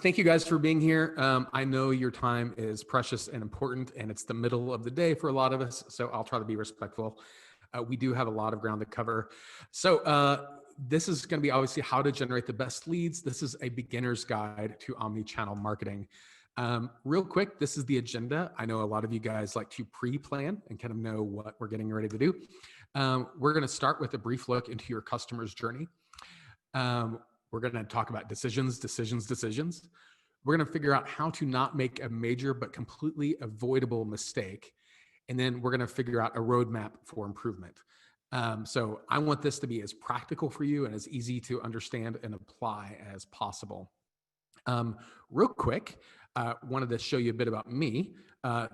Thank you guys for being here. I know your time is precious and important, and it's the middle of the day for a lot of us, so I'll try to be respectful. We do have a lot of ground to cover. So this is going to be obviously how to generate the best leads. This is a beginner's guide to omni-channel marketing. Real quick, this is the agenda. I know a lot of you guys like to pre-plan and kind of know what we're getting ready to do. We're going to start with a brief look into your customer's journey. We're going to talk about decisions. We're going to figure out how to not make a major but completely avoidable mistake. And then we're going to figure out a roadmap for improvement. So I want this to be as practical for you and as easy to understand and apply as possible. Real quick, wanted to show you a bit about me.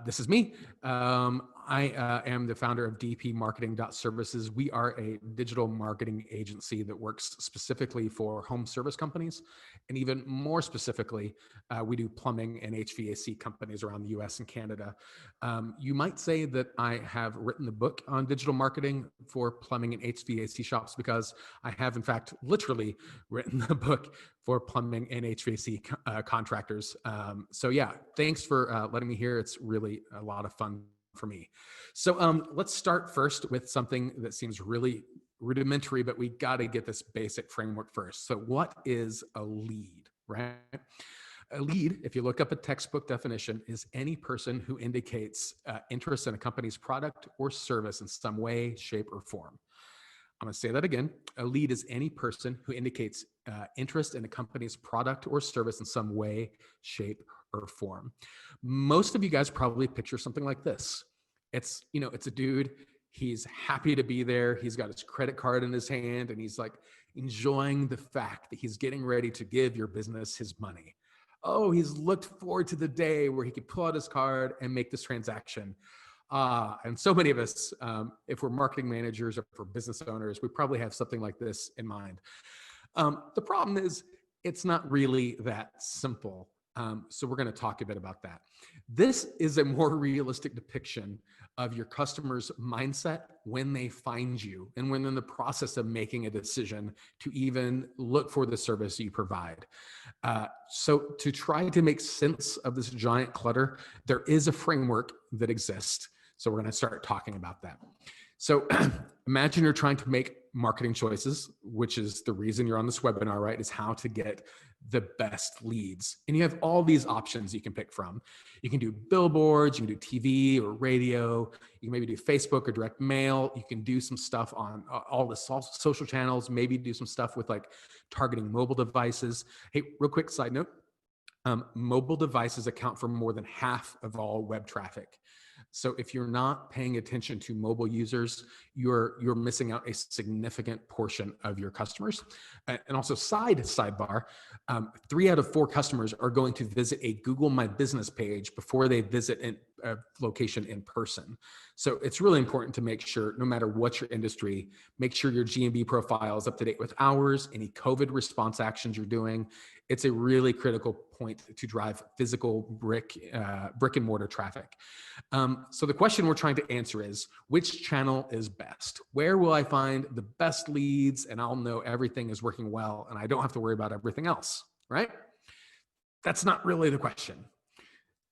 This is me. I am the founder of dpmarketing.services. We are a digital marketing agency that works specifically for home service companies. And even more specifically, we do plumbing and HVAC companies around the US and Canada. You might say that I have written the book on digital marketing for plumbing and HVAC shops because I have, in fact, literally written the book for plumbing and HVAC contractors. So yeah, thanks for letting me hear. It's really a lot of fun for me. So let's start first with something that seems really rudimentary, but we got to get this basic framework first. So what is a lead, right? A lead, if you look up a textbook definition, is any person who indicates interest in a company's product or service in some way, shape, or form. I'm going to say that again. A lead is any person who indicates interest in a company's product or service in some way, shape, or form. Most of you guys probably picture something like this. It's a dude. He's happy to be there. He's got his credit card in his hand, and he's like enjoying the fact that he's getting ready to give your business his money. Oh, he's looked forward to the day where he could pull out his card and make this transaction. And so many of us, if we're marketing managers or if we're business owners, we probably have something like this in mind. The problem is it's not really that simple. So we're going to talk a bit about that. This is a more realistic depiction of your customer's mindset when they find you and when they're in the process of making a decision to even look for the service you provide. So to try to make sense of this giant clutter, there is a framework that exists. So we're going to start talking about that. So imagine you're trying to make marketing choices, which is the reason you're on this webinar, right? Is how to get the best leads. And you have all these options you can pick from. You can do billboards, you can do TV or radio, you can maybe do Facebook or direct mail. You can do some stuff on all the social channels, maybe do some stuff with like targeting mobile devices. Hey, real quick side note, mobile devices account for more than half of all web traffic. So if you're not paying attention to mobile users, you're missing out a significant portion of your customers. And also sidebar, 3 out of 4 customers are going to visit a Google My Business page before they visit a location in person. So it's really important to make sure, no matter what your industry, make sure your GMB profile is up to date with hours, any COVID response actions you're doing. It's a really critical point to drive physical brick and mortar traffic. So the question we're trying to answer is, which channel is best? Where will I find the best leads and I'll know everything is working well and I don't have to worry about everything else, right? That's not really the question.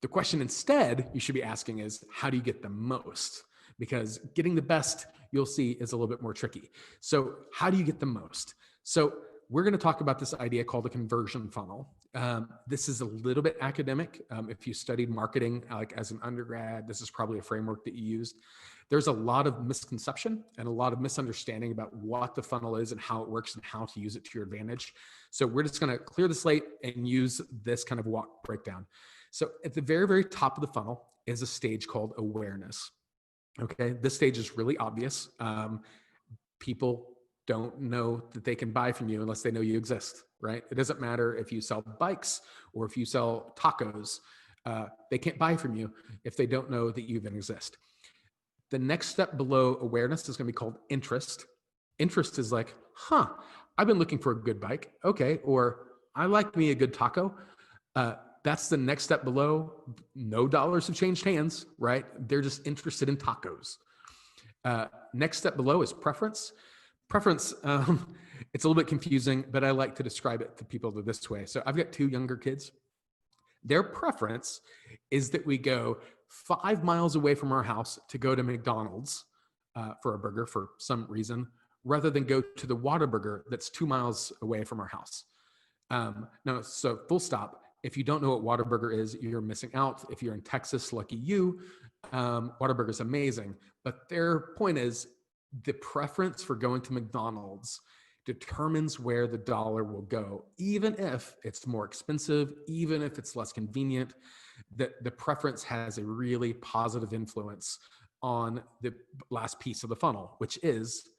The question instead you should be asking is, how do you get the most? Because getting the best, you'll see, is a little bit more tricky. So how do you get the most? So we're going to talk about this idea called a conversion funnel. This is a little bit academic. If you studied marketing like as an undergrad, this is probably a framework that you used. There's a lot of misconception and a lot of misunderstanding about what the funnel is and how it works and how to use it to your advantage. So we're just going to clear the slate and use this kind of breakdown. So at the very, very top of the funnel is a stage called awareness. Okay, this stage is really obvious. People don't know that they can buy from you unless they know you exist, right? It doesn't matter if you sell bikes or if you sell tacos. They can't buy from you if they don't know that you even exist. The next step below awareness is going to be called interest. Interest is like, I've been looking for a good bike. Okay, or I like me a good taco. That's the next step below. No dollars have changed hands, right? They're just interested in tacos. Next step below is preference. Preference, it's a little bit confusing, but I like to describe it to people this way. So I've got 2 younger kids. Their preference is that we go 5 miles away from our house to go to McDonald's for a burger for some reason, rather than go to the Whataburger that's 2 miles away from our house. No, so full stop. If you don't know what Whataburger is, you're missing out. If you're in Texas, lucky you. Whataburger is amazing. But their point is the preference for going to McDonald's determines where the dollar will go, even if it's more expensive, even if it's less convenient. The preference has a really positive influence on the last piece of the funnel, which is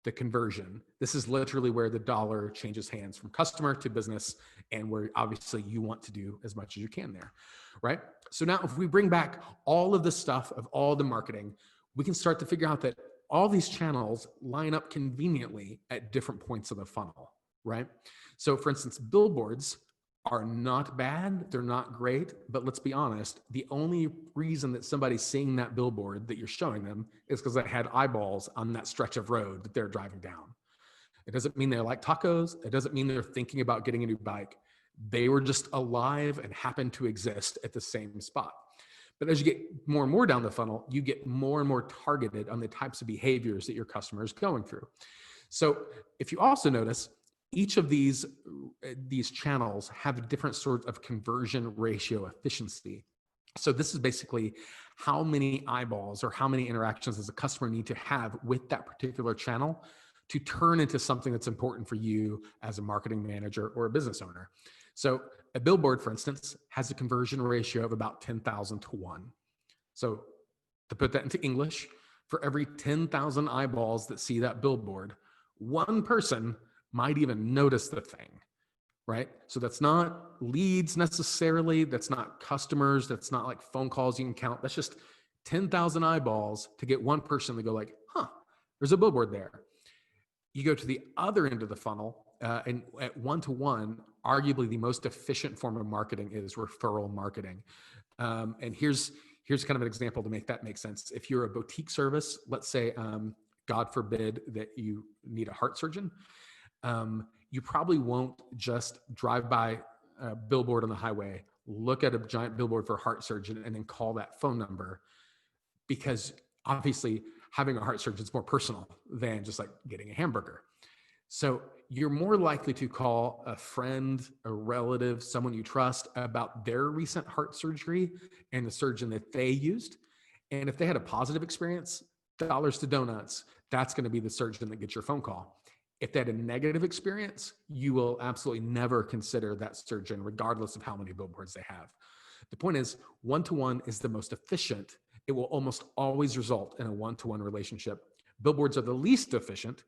the conversion. This is literally where the dollar changes hands from customer to business, and where obviously you want to do as much as you can there, right? So now if we bring back all of the stuff of all the marketing, we can start to figure out that all these channels line up conveniently at different points of the funnel, right? So for instance, billboards are not bad, they're not great, but let's be honest, the only reason that somebody's seeing that billboard that you're showing them is because they had eyeballs on that stretch of road that they're driving down. It doesn't mean they like tacos. It doesn't mean they're thinking about getting a new bike. They were just alive and happened to exist at the same spot. But as you get more and more down the funnel, you get more and more targeted on the types of behaviors that your customer is going through. So if you also notice, each of these channels have a different sort of conversion ratio efficiency. So this is basically how many eyeballs or how many interactions does a customer need to have with that particular channel to turn into something that's important for you as a marketing manager or a business owner. So a billboard, for instance, has a conversion ratio of about 10,000 to 1. So to put that into English, for every 10,000 eyeballs that see that billboard, one person might even notice the thing, right? So that's not leads necessarily, that's not customers, that's not like phone calls you can count. That's just 10,000 eyeballs to get one person to go like, huh, there's a billboard there. You go to the other end of the funnel, and at one-to-one, arguably the most efficient form of marketing is referral marketing. And here's kind of an example to make that make sense. If you're a boutique service, let's say, God forbid that you need a heart surgeon, you probably won't just drive by a billboard on the highway, look at a giant billboard for a heart surgeon, and then call that phone number, because obviously having a heart surgeon is more personal than just like getting a hamburger. So you're more likely to call a friend, a relative, someone you trust about their recent heart surgery and the surgeon that they used. And if they had a positive experience, dollars to donuts, that's going to be the surgeon that gets your phone call. If they had a negative experience, you will absolutely never consider that surgeon, regardless of how many billboards they have. The point is, one-to-one is the most efficient. It will almost always result in a one-to-one relationship. Billboards are the least efficient.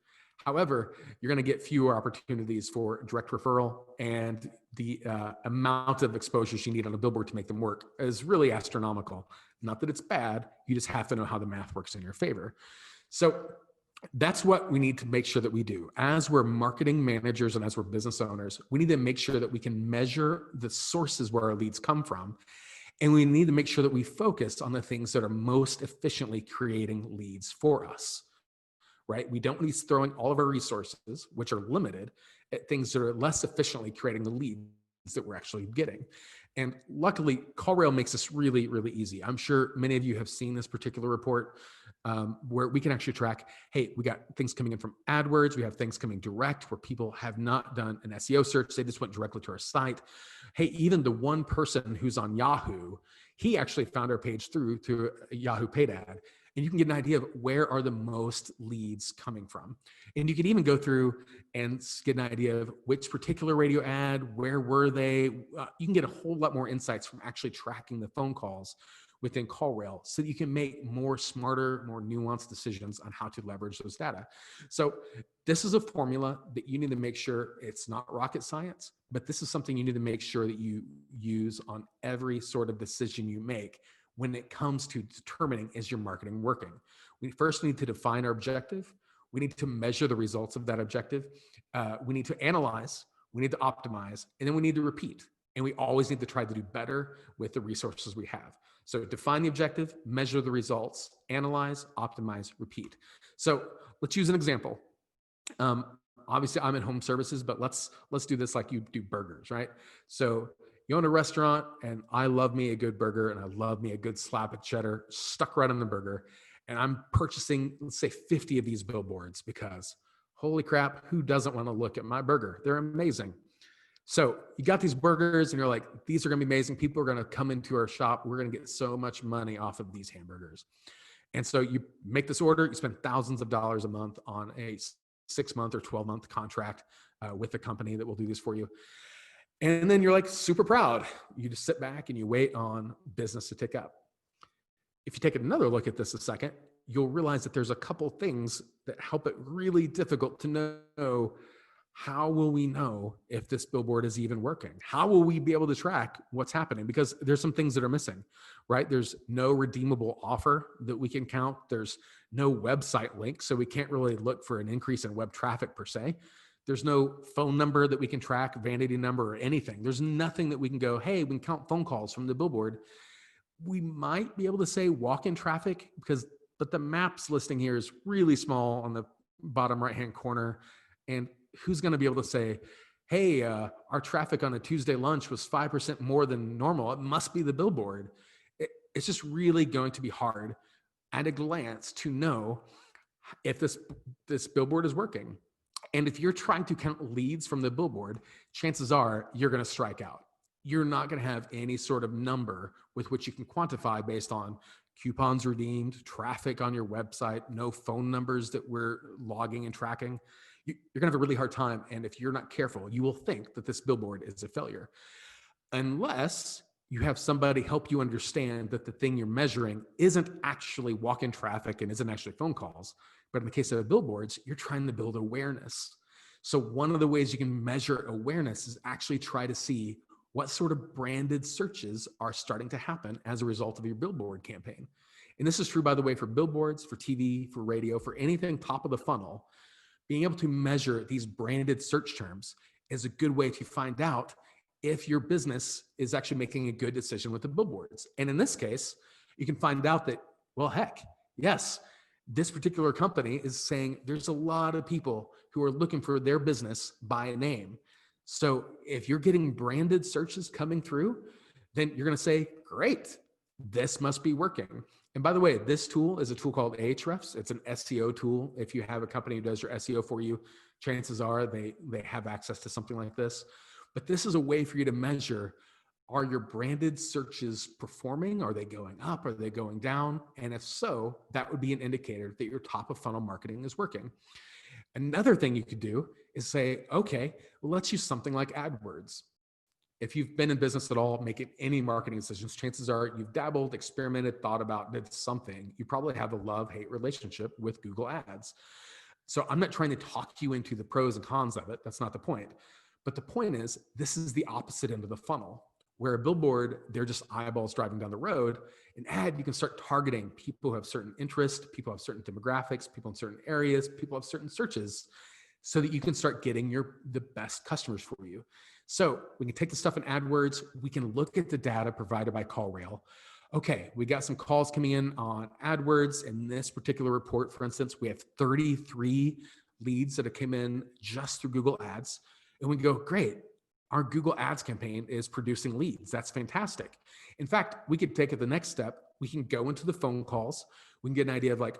However, you're going to get fewer opportunities for direct referral, and the amount of exposures you need on a billboard to make them work is really astronomical. Not that it's bad, you just have to know how the math works in your favor. So that's what we need to make sure that we do. As we're marketing managers and as we're business owners, we need to make sure that we can measure the sources where our leads come from. And we need to make sure that we focus on the things that are most efficiently creating leads for us, right? We don't need throwing all of our resources, which are limited, at things that are less efficiently creating the leads that we're actually getting. And luckily, CallRail makes this really, really easy. I'm sure many of you have seen this particular report where we can actually track, hey, we got things coming in from AdWords, we have things coming direct where people have not done an SEO search, they just went directly to our site. Hey, even the one person who's on Yahoo, he actually found our page through a Yahoo paid ad. And you can get an idea of where are the most leads coming from. And you can even go through and get an idea of which particular radio ad, where were they? You can get a whole lot more insights from actually tracking the phone calls within CallRail so that you can make more smarter, more nuanced decisions on how to leverage those data. So this is a formula that you need to make sure it's not rocket science, but this is something you need to make sure that you use on every sort of decision you make when it comes to determining, is your marketing working? We first need to define our objective. We need to measure the results of that objective. We need to analyze, we need to optimize, and then we need to repeat. And we always need to try to do better with the resources we have. So define the objective, measure the results, analyze, optimize, repeat. So let's use an example. Obviously I'm in home services, but let's do this like you do burgers, right? So you own a restaurant, and I love me a good burger, and I love me a good slab of cheddar stuck right on the burger. And I'm purchasing, let's say, 50 of these billboards because holy crap, who doesn't want to look at my burger? They're amazing. So you got these burgers and you're like, these are going to be amazing. People are going to come into our shop. We're going to get so much money off of these hamburgers. And so you make this order, you spend thousands of dollars a month on a 6-month or 12-month contract with the company that will do this for you. And then you're like super proud. You just sit back and you wait on business to tick up. If you take another look at this a second, you'll realize that there's a couple things that help it really difficult to know, how will we know if this billboard is even working? How will we be able to track what's happening? Because there's some things that are missing, right? There's no redeemable offer that we can count. There's no website link, so we can't really look for an increase in web traffic per se. There's no phone number that we can track, vanity number or anything. There's nothing that we can go, hey, we can count phone calls from the billboard. We might be able to say walk-in traffic but the maps listing here is really small on the bottom right-hand corner. And who's going to be able to say, hey, our traffic on a Tuesday lunch was 5% more than normal. It must be the billboard. It's just really going to be hard at a glance to know if this billboard is working. And if you're trying to count leads from the billboard, chances are you're going to strike out. You're not going to have any sort of number with which you can quantify based on coupons redeemed, traffic on your website, no phone numbers that we're logging and tracking. You're going to have a really hard time. And if you're not careful, you will think that this billboard is a failure. Unless you have somebody help you understand that the thing you're measuring isn't actually walk-in traffic and isn't actually phone calls. But in the case of billboards, you're trying to build awareness. So one of the ways you can measure awareness is actually try to see what sort of branded searches are starting to happen as a result of your billboard campaign. And this is true, by the way, for billboards, for TV, for radio, for anything top of the funnel. Being able to measure these branded search terms is a good way to find out if your business is actually making a good decision with the billboards. And in this case, you can find out that, well, heck, yes, this particular company is saying there's a lot of people who are looking for their business by name. So if you're getting branded searches coming through, then you're going to say, great, this must be working. And by the way, this tool is a tool called Ahrefs. It's an SEO tool. If you have a company who does your SEO for you, chances are they have access to something like this. But this is a way for you to measure, are your branded searches performing? Are they going up? Are they going down? And if so, that would be an indicator that your top of funnel marketing is working. Another thing you could do is say, okay, well, let's use something like AdWords. If you've been in business at all, making any marketing decisions, chances are you've dabbled, experimented, thought about, did something. You probably have a love-hate relationship with Google Ads. So I'm not trying to talk you into the pros and cons of it. That's not the point. But the point is, this is the opposite end of the funnel. Where a billboard, they're just eyeballs driving down the road. An ad, you can start targeting people who have certain interests, people who have certain demographics, people in certain areas, people have certain searches, so that you can start getting the best customers for you. So we can take the stuff in AdWords. We can look at the data provided by CallRail. Okay, we got some calls coming in on AdWords. In this particular report, for instance, we have 33 leads that have come in just through Google Ads. And we go, great, our Google Ads campaign is producing leads. That's fantastic. In fact, we could take it the next step. We can go into the phone calls. We can get an idea of like,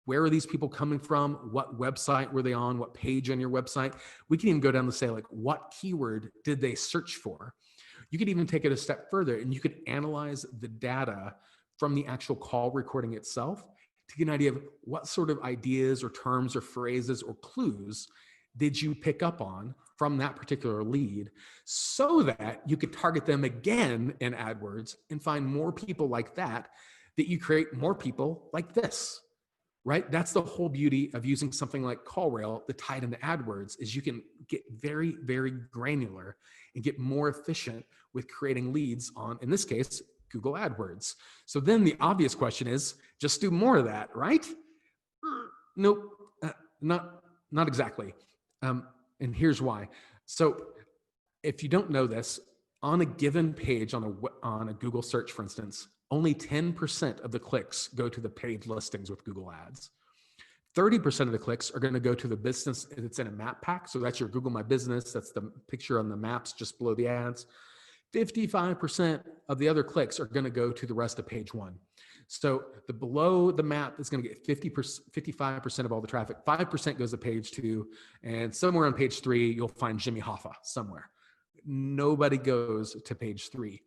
where are these people coming from? What website were they on? What page on your website? We can even go down to say like, what keyword did they search for? You could even take it a step further and you could analyze the data from the actual call recording itself to get an idea of what sort of ideas or terms or phrases or clues did you pick up on from that particular lead, so that you could target them again in AdWords and find more people like that you create more people like this, right? That's the whole beauty of using something like CallRail that tied into AdWords, is you can get very, very granular and get more efficient with creating leads on, in this case, Google AdWords. So then the obvious question is, just do more of that, right? Nope, not exactly. And here's why. So if you don't know this, on a given page on a Google search, for instance, only 10% of the clicks go to the paid listings with Google Ads. 30% of the clicks are going to go to the business that's in a map pack. So that's your Google My Business. That's the picture on the maps just below the ads. 55% of the other clicks are going to go to the rest of page one. So the below the map is going to get 55% of all the traffic. 5% goes to page two, and somewhere on page three, you'll find Jimmy Hoffa somewhere. Nobody goes to page three.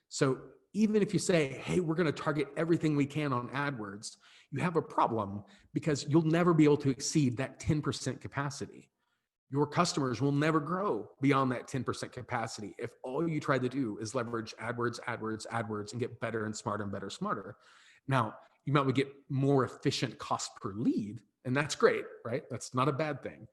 So even if you say, hey, we're going to target everything we can on AdWords, you have a problem because you'll never be able to exceed that 10% capacity. Your customers will never grow beyond that 10% capacity if all you try to do is leverage AdWords, AdWords, AdWords, and get better and smarter and better, smarter. Now, you might get more efficient cost per lead, and that's great, right? That's not a bad thing.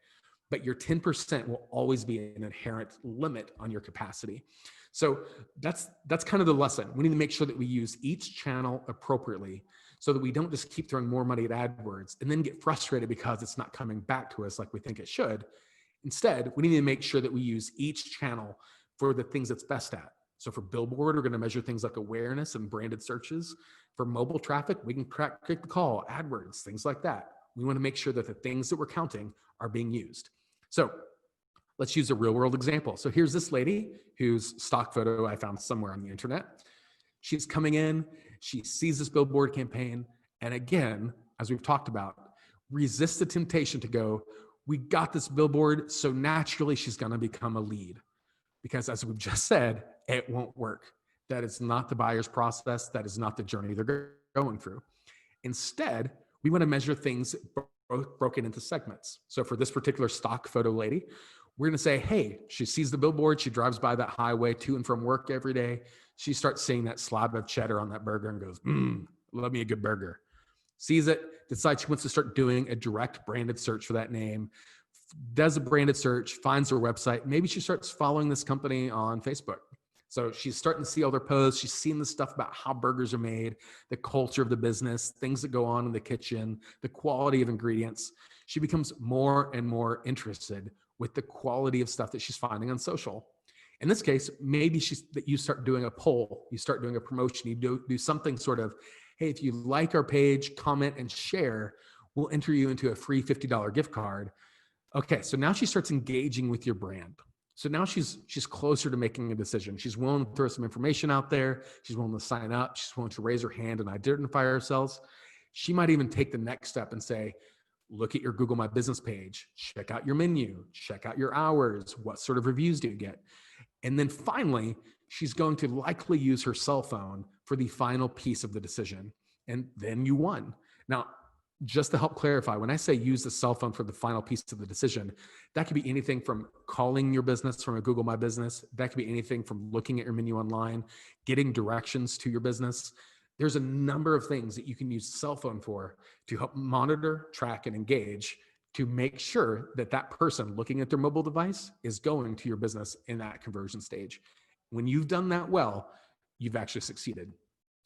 But your 10% will always be an inherent limit on your capacity. So that's kind of the lesson. We need to make sure that we use each channel appropriately so that we don't just keep throwing more money at AdWords and then get frustrated because it's not coming back to us like we think it should. Instead, we need to make sure that we use each channel for the things it's best at. So for billboard, we're going to measure things like awareness and branded searches. For mobile traffic, we can click the call, AdWords, things like that. We want to make sure that the things that we're counting are being used. So let's use a real world example. So here's this lady whose stock photo I found somewhere on the internet. She's coming in, she sees this billboard campaign. And again, as we've talked about, resist the temptation to go, we got this billboard, so naturally she's going to become a lead. Because as we've just said, it won't work. That is not the buyer's process. That is not the journey they're going through. Instead, we want to measure things broken into segments. So for this particular stock photo lady, we're going to say, hey, she sees the billboard. She drives by that highway to and from work every day. She starts seeing that slab of cheddar on that burger and goes, love me a good burger. Sees it, decides she wants to start doing a direct branded search for that name, does a branded search, finds their website. Maybe she starts following this company on Facebook. So she's starting to see all their posts. She's seeing the stuff about how burgers are made, the culture of the business, things that go on in the kitchen, the quality of ingredients. She becomes more and more interested with the quality of stuff that she's finding on social. In this case, maybe you start doing a poll, you start doing a promotion, you do something sort of, hey, if you like our page, comment and share, we'll enter you into a free $50 gift card. Okay, so now she starts engaging with your brand. So now she's closer to making a decision. She's willing to throw some information out there. She's willing to sign up. She's willing to raise her hand and identify herself. She might even take the next step and say, look at your Google My Business page, check out your menu, check out your hours, what sort of reviews do you get? And then finally, she's going to likely use her cell phone for the final piece of the decision. And then you won. Now, just to help clarify, when I say use the cell phone for the final piece of the decision, that could be anything from calling your business from a Google My Business. That could be anything from looking at your menu online, getting directions to your business. There's a number of things that you can use the cell phone for to help monitor, track, and engage to make sure that that person looking at their mobile device is going to your business in that conversion stage. When you've done that well, you've actually succeeded.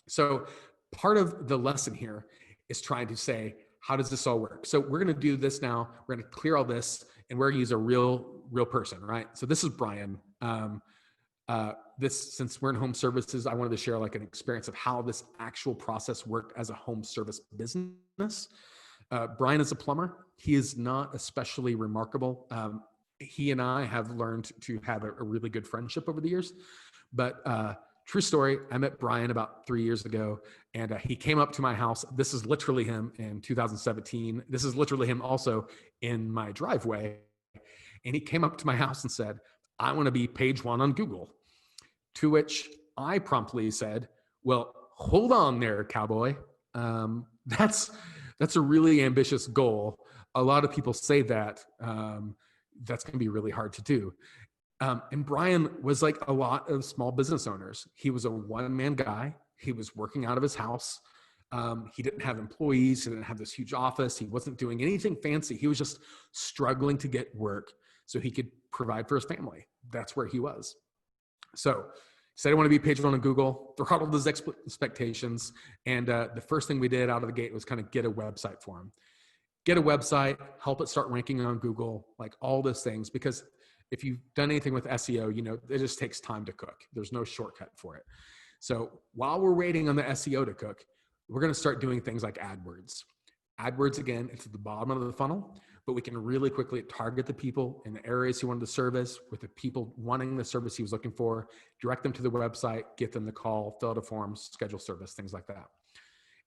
So part of the lesson here is trying to say, how does this all work? So we're going to do this now. We're going to clear all this, and we're going to use a real person, right? So this is Brian. Since we're in home services, I wanted to share like an experience of how this actual process worked as a home service business. Brian is a plumber. He is not especially remarkable. He and I have learned to have a really good friendship over the years, but true story, I met Brian about 3 years ago, and he came up to my house. This is literally him in 2017. This is literally him also in my driveway. And he came up to my house and said, I want to be page one on Google. To which I promptly said, well, hold on there, cowboy. That's a really ambitious goal. A lot of people say that. That's going to be really hard to do. And Brian was like a lot of small business owners. He was a one-man guy. He was working out of his house. He didn't have employees. He didn't have this huge office. He wasn't doing anything fancy. He was just struggling to get work so he could provide for his family. That's where he was. So he said, I want to be page one on Google, throttled his expectations. And the first thing we did out of the gate was kind of get a website for him. Get a website, help it start ranking on Google, like all those things, because if you've done anything with SEO, you know, it just takes time to cook. There's no shortcut for it. So while we're waiting on the SEO to cook, we're going to start doing things like AdWords. AdWords, again, it's at the bottom of the funnel. but we can really quickly target the people in the areas he wanted to service with the people wanting the service he was looking for, direct them to the website, get them the call, fill out a form, schedule service, things like that.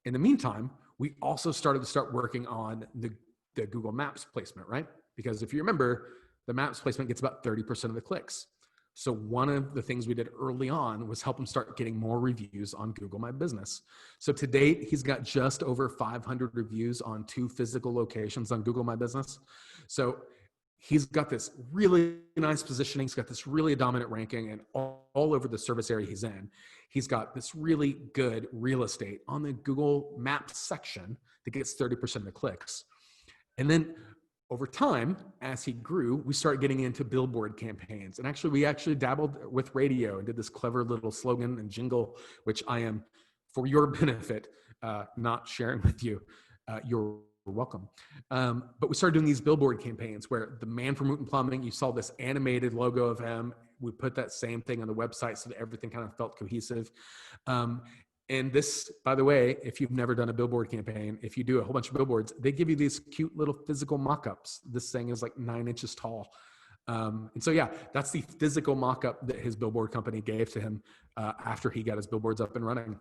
In the meantime, we also started working on the Google Maps placement, right? Because if you remember, the Maps placement gets about 30% of the clicks. So one of the things we did early on was help him start getting more reviews on Google My Business. So to date, he's got just over 500 reviews on 2 physical locations on Google My Business. So he's got this really nice positioning. He's got this really dominant ranking, and all over the service area he's in, he's got this really good real estate on the Google Maps section that gets 30% of the clicks. And then over time, as he grew, we started getting into billboard campaigns. And actually, we dabbled with radio and did this clever little slogan and jingle, which I am, for your benefit, not sharing with you. You're welcome. But we started doing these billboard campaigns where the man from Wooten Plumbing, you saw this animated logo of him. We put that same thing on the website so that everything kind of felt cohesive. And this, by the way, if you've never done a billboard campaign, if you do a whole bunch of billboards, they give you these cute little physical mock-ups. This thing is like 9 inches tall. And so, yeah, that's the physical mock-up that his billboard company gave to him after he got his billboards up and running.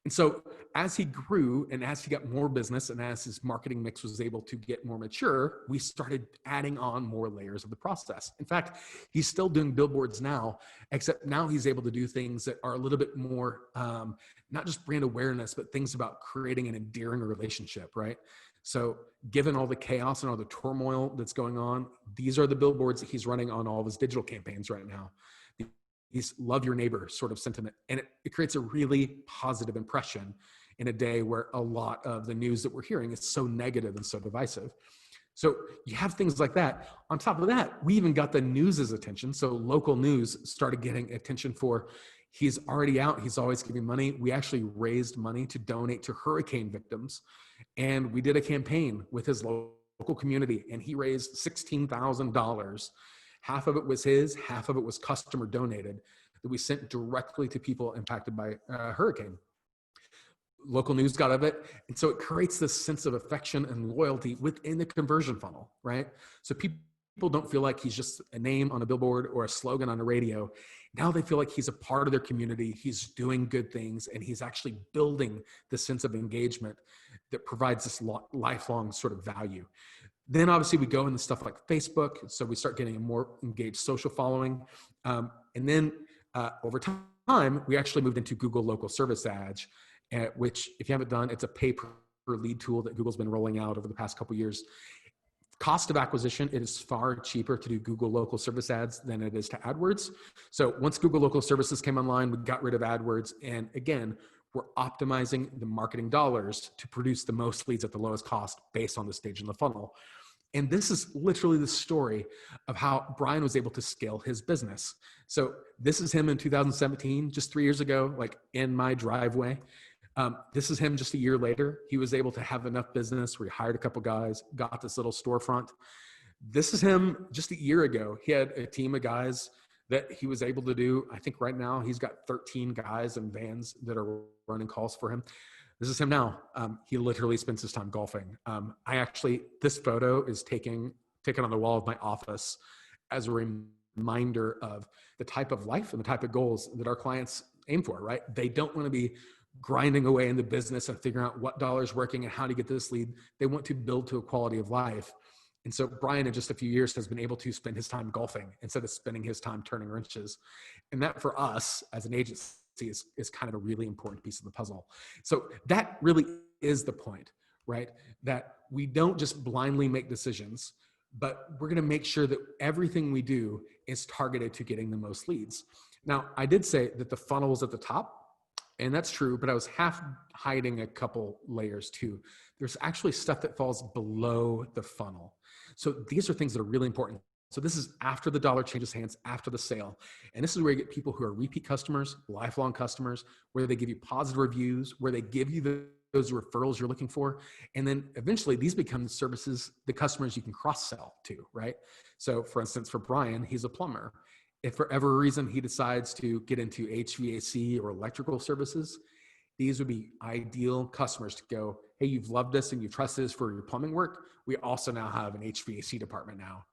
And so as he grew and as he got more business and as his marketing mix was able to get more mature, we started adding on more layers of the process. In fact, he's still doing billboards now, except now he's able to do things that are a little bit more, not just brand awareness, but things about creating an endearing relationship, right? So given all the chaos and all the turmoil that's going on, these are the billboards that he's running on all of his digital campaigns right now. These love your neighbor sort of sentiment. And it creates a really positive impression in a day where a lot of the news that we're hearing is so negative and so divisive. So you have things like that. On top of that, we even got the news's attention. So local news started getting attention for, he's already out, he's always giving money. We actually raised money to donate to hurricane victims. And we did a campaign with his local community, and he raised $16,000. Half of it was his, half of it was customer donated that we sent directly to people impacted by a hurricane. Local news got of it. And so it creates this sense of affection and loyalty within the conversion funnel, right? So people don't feel like he's just a name on a billboard or a slogan on the radio. Now they feel like he's a part of their community. He's doing good things, and he's actually building the sense of engagement that provides this lifelong sort of value. Then obviously we go into stuff like Facebook. So we start getting a more engaged social following. And then over time, we actually moved into Google Local Service Ads, which if you haven't done, it's a pay-per-lead tool that Google's been rolling out over the past couple of years. Cost of acquisition, it is far cheaper to do Google Local Service Ads than it is to AdWords. So once Google Local Services came online, we got rid of AdWords. And again, we're optimizing the marketing dollars to produce the most leads at the lowest cost based on the stage in the funnel. And this is literally the story of how Brian was able to scale his business. So this is him in 2017, just 3 years ago, like in my driveway. This is him just a year later. He was able to have enough business where he hired a couple guys, got this little storefront. This is him just a year ago. He had a team of guys that he was able to do. I think right now he's got 13 guys and vans that are running calls for him. This is him now. He literally spends his time golfing. This photo is taken on the wall of my office as a reminder of the type of life and the type of goals that our clients aim for, right? They don't want to be grinding away in the business and figuring out what dollar's working and how to get this lead. They want to build to a quality of life. And so Brian, in just a few years, has been able to spend his time golfing instead of spending his time turning wrenches. And that for us as an agency is kind of a really important piece of the puzzle. So that really is the point, right? That we don't just blindly make decisions, but we're going to make sure that everything we do is targeted to getting the most leads. Now, I did say that the funnel was at the top, and that's true, but I was half hiding a couple layers too. There's actually stuff that falls below the funnel. So these are things that are really important. So this is after the dollar changes hands, after the sale. And this is where you get people who are repeat customers, lifelong customers, where they give you positive reviews, where they give you those referrals you're looking for. And then eventually these become the services, the customers you can cross-sell to, right? So for instance, for Brian, he's a plumber. If for every reason he decides to get into HVAC or electrical services, these would be ideal customers to go, hey, you've loved us and you've trusted us for your plumbing work. We also now have an HVAC department now.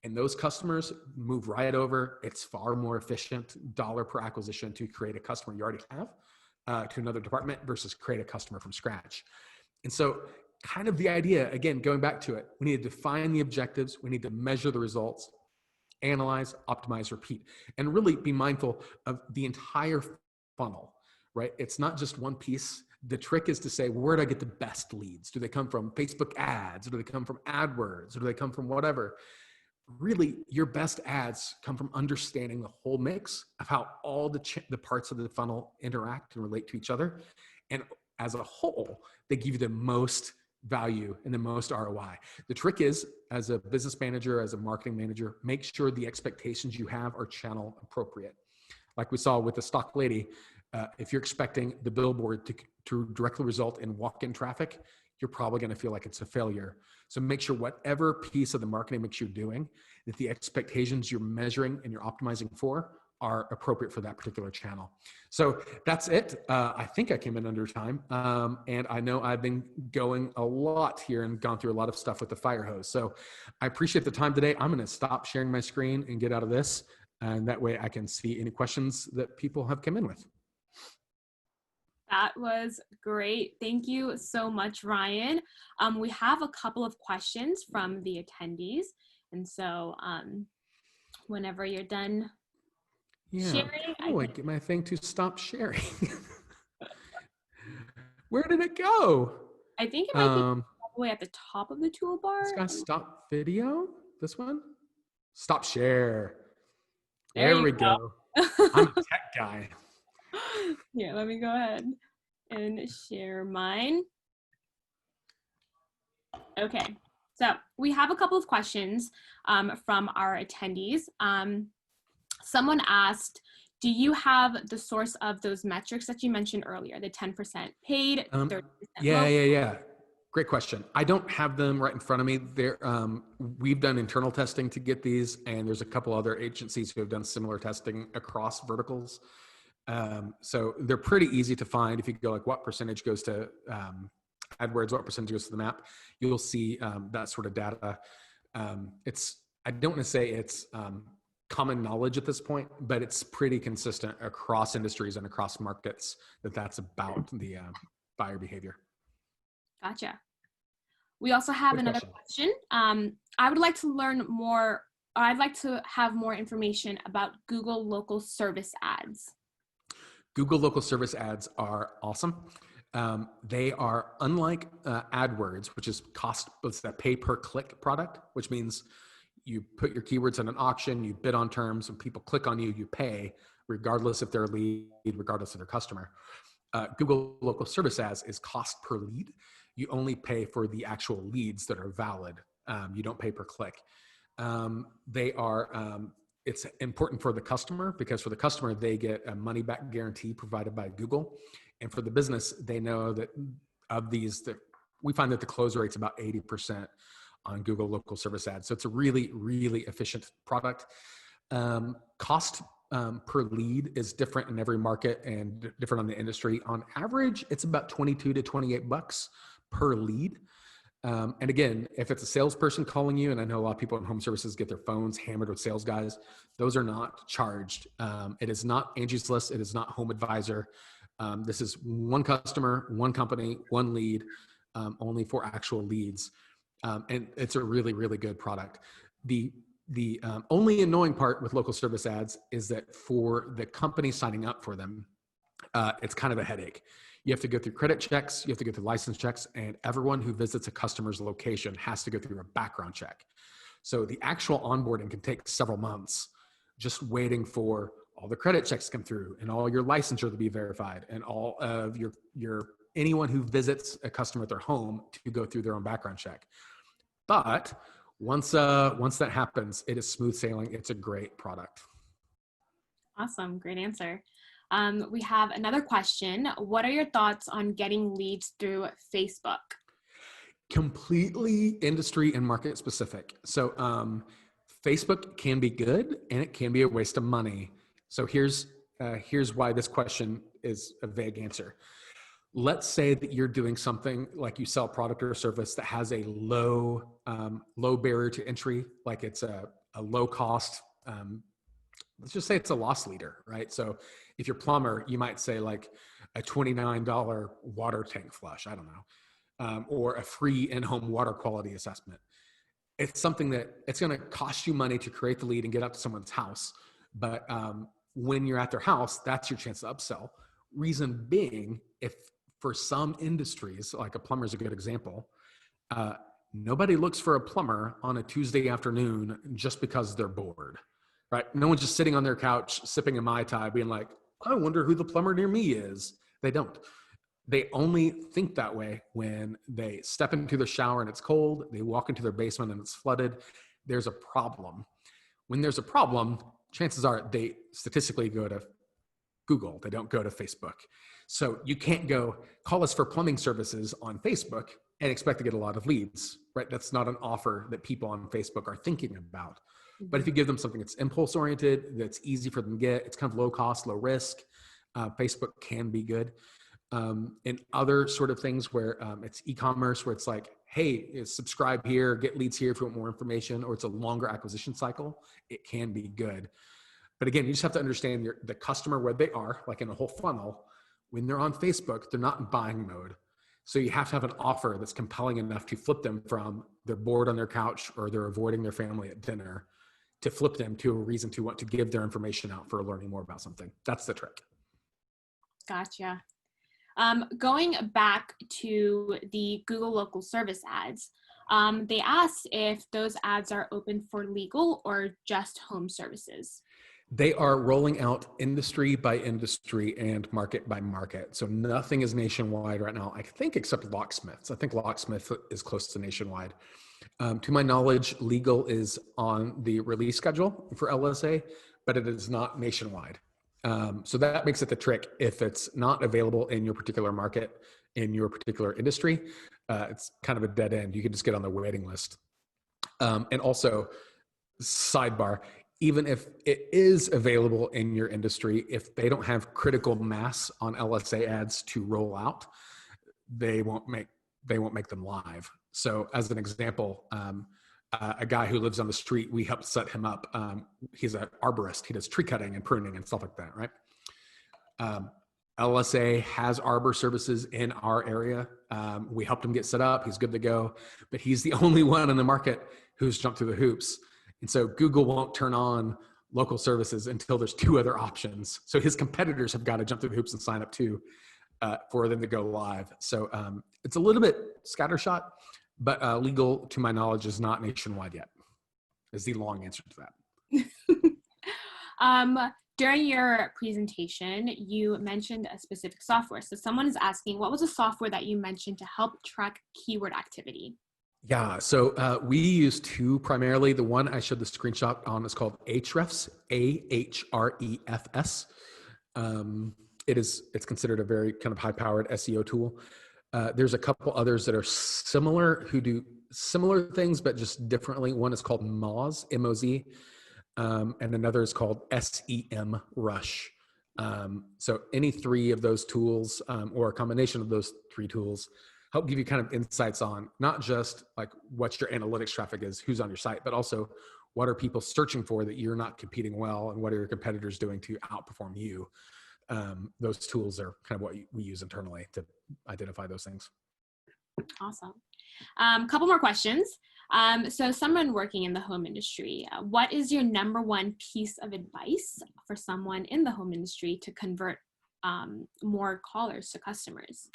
And those customers move right over. It's far more efficient dollar per acquisition to create a customer you already have to another department versus create a customer from scratch. And so kind of the idea, again, going back to it, we need to define the objectives. We need to measure the results, analyze, optimize, repeat, and really be mindful of the entire funnel, right? It's not just one piece. The trick is to say, where do I get the best leads? Do they come from Facebook ads? Do they come from AdWords? Or do they come from whatever? Really, your best ads come from understanding the whole mix of how all the parts of the funnel interact and relate to each other. And as a whole, they give you the most value and the most ROI. The trick is, as a business manager, as a marketing manager, make sure the expectations you have are channel appropriate. Like we saw with the stock lady, if you're expecting the billboard to directly result in walk-in traffic, you're probably going to feel like it's a failure. So make sure whatever piece of the marketing mix you're doing, that the expectations you're measuring and you're optimizing for are appropriate for that particular channel. So that's it. I think I came in under time. And I know I've been going a lot here and gone through a lot of stuff with the fire hose. So I appreciate the time today. I'm going to stop sharing my screen and get out of this. And that way I can see any questions that people have come in with. That was great. Thank you so much, Ryan. We have a couple of questions from the attendees. And so whenever you're done sharing. I get my thing to stop sharing. Where did it go? I think it might be all the way at the top of the toolbar. This guy, stop video? This one? Stop share. There we go. I'm a tech guy. Here, let me go ahead and share mine. Okay, so we have a couple of questions from our attendees. Someone asked, do you have the source of those metrics that you mentioned earlier, the 10% paid, 30% Yeah. Great question. I don't have them right in front of me. We've done internal testing to get these, and there's a couple other agencies who have done similar testing across verticals. So they're pretty easy to find. If you go like what percentage goes to AdWords, what percentage goes to the map, you'll see that sort of data. I don't want to say it's common knowledge at this point, but it's pretty consistent across industries and across markets that's about the buyer behavior. Gotcha. We also have another question. I would like to learn more, or I'd like to have more information about Google local service ads. Google local service ads are awesome. They are unlike AdWords, which is it's that pay per click product, which means you put your keywords in an auction, you bid on terms, and people click on you, you pay, regardless if they're a lead, regardless of their customer. Google local service ads is cost per lead. You only pay for the actual leads that are valid. You don't pay per click. It's important for the customer because for the customer, they get a money back guarantee provided by Google. And for the business, they know that of these, that we find that the close rate's about 80% on Google local service ads. So it's a really, really efficient product. Cost per lead is different in every market and different on the industry. On average, it's about 22 to 28 bucks per lead. And again, if it's a salesperson calling you, and I know a lot of people in home services get their phones hammered with sales guys, those are not charged. It is not Angie's List. It is not Home Advisor. This is one customer, one company, one lead, only for actual leads. And it's a really, really good product. The only annoying part with local service ads is that for the company signing up for them, it's kind of a headache. You have to go through credit checks, you have to go through license checks, and everyone who visits a customer's location has to go through a background check. So the actual onboarding can take several months just waiting for all the credit checks to come through and all your licensure to be verified and all of your anyone who visits a customer at their home to go through their own background check. But once that happens, it is smooth sailing. It's a great product. Awesome. Great answer. We have another question. What are your thoughts on getting leads through Facebook? Completely industry and market specific. So Facebook can be good and it can be a waste of money. So here's why this question is a vague answer. let's say that you're doing something like you sell a product or a service that has a low barrier to entry, like it's a low cost, let's just say it's a loss leader, right? So if you're a plumber, you might say like a $29 water tank flush, I don't know, or a free in-home water quality assessment. It's something that it's going to cost you money to create the lead and get out to someone's house. But when you're at their house, that's your chance to upsell. Reason being, if for some industries, like a plumber is a good example, nobody looks for a plumber on a Tuesday afternoon just because they're bored, right? No one's just sitting on their couch, sipping a Mai Tai, being like, I wonder who the plumber near me is. They don't. They only think that way when they step into their shower and it's cold, they walk into their basement and it's flooded. There's a problem. When there's a problem, chances are they statistically go to Google. They don't go to Facebook. So you can't go call us for plumbing services on Facebook and expect to get a lot of leads, right? That's not an offer that people on Facebook are thinking about. But if you give them something that's impulse oriented, that's easy for them to get, it's kind of low cost, low risk, Facebook can be good. And other sort of things where it's e-commerce, where it's like, hey, subscribe here, get leads here if you want more information, or it's a longer acquisition cycle, it can be good. But again, you just have to understand the customer where they are, like in a whole funnel. When they're on Facebook, they're not in buying mode. So you have to have an offer that's compelling enough to flip them from they're bored on their couch or they're avoiding their family at dinner to flip them to a reason to want to give their information out for learning more about something. That's the trick. Gotcha. Going back to the Google local service ads, they asked if those ads are open for legal or just home services. They are rolling out industry by industry and market by market. So nothing is nationwide right now, I think, except locksmiths. I think locksmith is close to nationwide. To my knowledge, legal is on the release schedule for LSA, but it is not nationwide. So that makes it the trick. If it's not available in your particular market, in your particular industry, it's kind of a dead end. You can just get on the waiting list. And also, sidebar, even if it is available in your industry, if they don't have critical mass on LSA ads to roll out, they won't make them live. So as an example, a guy who lives on the street, we helped set him up. He's an arborist. He does tree cutting and pruning and stuff like that, right? LSA has arbor services in our area. We helped him get set up. He's good to go, but he's the only one in the market who's jumped through the hoops. And so Google won't turn on local services until there's two other options. So his competitors have got to jump through the hoops and sign up too for them to go live. So it's a little bit scattershot, but legal, to my knowledge, is not nationwide yet, is the long answer to that. During your presentation, you mentioned a specific software. So someone is asking, what was a software that you mentioned to help track keyword activity? Yeah, so we use two primarily. The one I showed the screenshot on is called Ahrefs, Ahrefs. It's considered a very kind of high-powered SEO tool. There's a couple others that are similar, who do similar things, but just differently. One is called Moz, M-O-Z, and another is called SEMrush. So any three of those tools, or a combination of those three tools, help give you kind of insights on not just like what your analytics traffic is, who's on your site, but also what are people searching for that you're not competing well, and what are your competitors doing to outperform you. Those tools are kind of what we use internally to identify those things. Awesome. Couple more questions. So someone working in the home industry, what is your number one piece of advice for someone in the home industry to convert more callers to customers?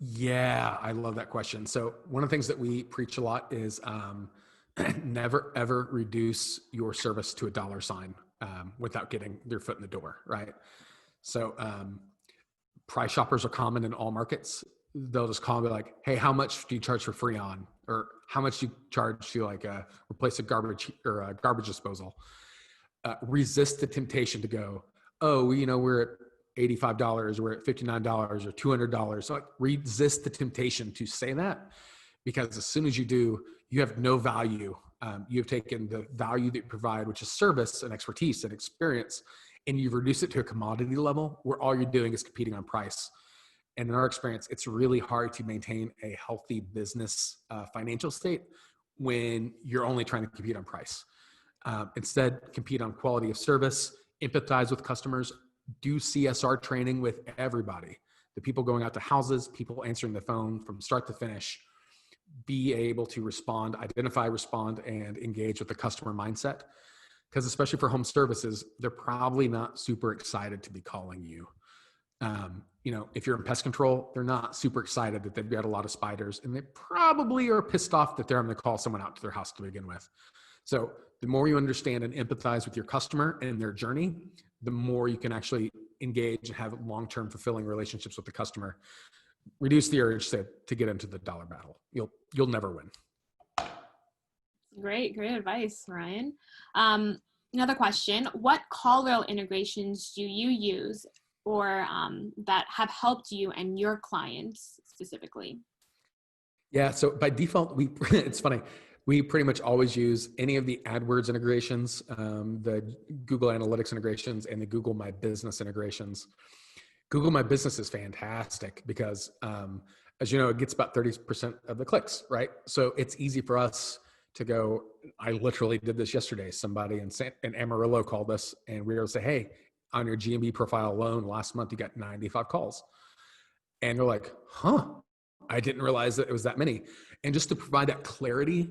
Yeah, I love that question. So one of the things that we preach a lot is never, ever reduce your service to $, without getting their foot in the door, right? So price shoppers are common in all markets. They'll just call and be like, hey, how much do you charge for Freon? Or how much do you charge to like replace a garbage or a garbage disposal? Resist the temptation to go, oh, we're at $85, we're at $59 or $200. So like, resist the temptation to say that, because as soon as you do, you have no value. You've taken the value that you provide, which is service and expertise and experience, and you've reduced it to a commodity level where all you're doing is competing on price. And in our experience, it's really hard to maintain a healthy business financial state when you're only trying to compete on price. Instead, compete on quality of service, empathize with customers, do CSR training with everybody. The people going out to houses, people answering the phone from start to finish, be able to respond, identify, respond, and engage with the customer mindset. Because especially for home services, they're probably not super excited to be calling you. If you're in pest control, they're not super excited that they've got a lot of spiders, and they probably are pissed off that they're having to call someone out to their house to begin with. So the more you understand and empathize with your customer and their journey, the more you can actually engage and have long-term fulfilling relationships with the customer. Reduce the urge to get into the dollar battle. You'll never win. Great advice, Ryan. Another question: what CallRail integrations do you use, or that have helped you and your clients specifically? Yeah, so by default, it's funny. We pretty much always use any of the AdWords integrations, the Google Analytics integrations, and the Google My Business integrations. Google My Business is fantastic because, as you know, it gets about 30% of the clicks, right? So it's easy for us to go. I literally did this yesterday. Somebody in Amarillo called us, and we were able to say, hey, on your GMB profile alone, last month, you got 95 calls. And they're like, huh, I didn't realize that it was that many. And just to provide that clarity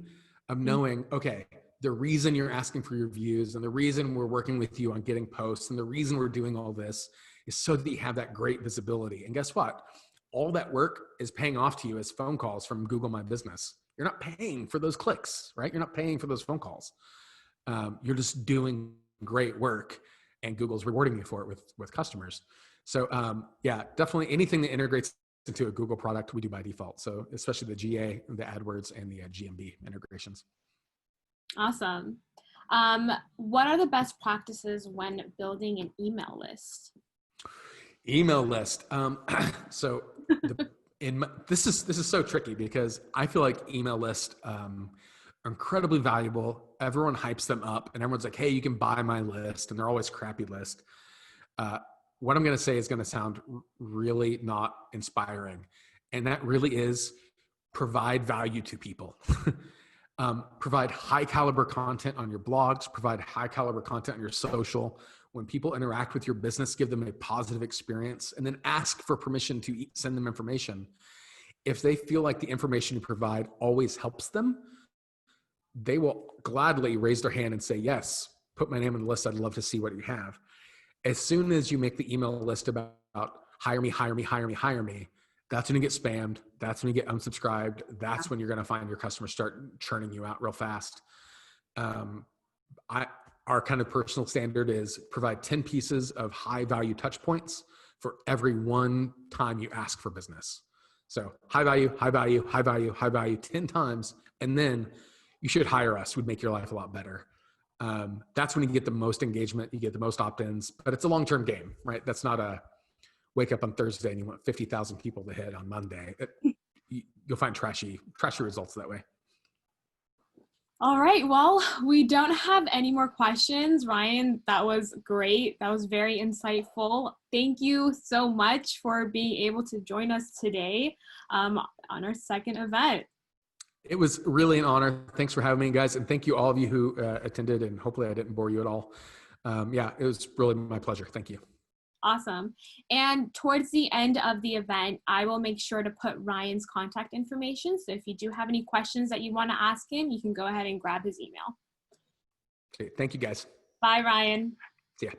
of knowing, okay, the reason you're asking for your views and the reason we're working with you on getting posts and the reason we're doing all this is so that you have that great visibility. And guess what? All that work is paying off to you as phone calls from Google My Business. You're not paying for those clicks, right? You're not paying for those phone calls. You're just doing great work, and Google's rewarding you for it with customers. So yeah, definitely anything that integrates into a Google product, we do by default. So especially the GA, the AdWords, and the GMB integrations. Awesome. What are the best practices when building an email list? Email list. This is so tricky because I feel like email lists are incredibly valuable. Everyone hypes them up, and everyone's like, "Hey, you can buy my list," and they're always crappy lists. What I'm going to say is going to sound really not inspiring, and that really is provide value to people. Provide high caliber content on your blogs, provide high caliber content on your social. When people interact with your business, give them a positive experience, and then ask for permission to send them information. If they feel like the information you provide always helps them, they will gladly raise their hand and say, yes, put my name on the list. I'd love to see what you have. As soon as you make the email list about hire me, hire me, hire me, hire me, that's when you get spammed. That's when you get unsubscribed. That's when you're going to find your customers start churning you out real fast. Our kind of personal standard is provide 10 pieces of high value touch points for every one time you ask for business. So high value, high value, high value, high value 10 times. And then you should hire us. We'd make your life a lot better. That's when you get the most engagement, you get the most opt-ins, but it's a long-term game, right? That's not a wake up on Thursday and you want 50,000 people to hit on Monday. You'll find trashy results that way. All right, well, we don't have any more questions. Ryan, that was great. That was very insightful. Thank you so much for being able to join us today on our second event. It was really an honor. Thanks for having me, guys. And thank you all of you who attended, and hopefully I didn't bore you at all. Yeah, it was really my pleasure. Thank you. Awesome. And towards the end of the event, I will make sure to put Ryan's contact information. So if you do have any questions that you want to ask him, you can go ahead and grab his email. Okay, thank you, guys. Bye, Ryan. See ya.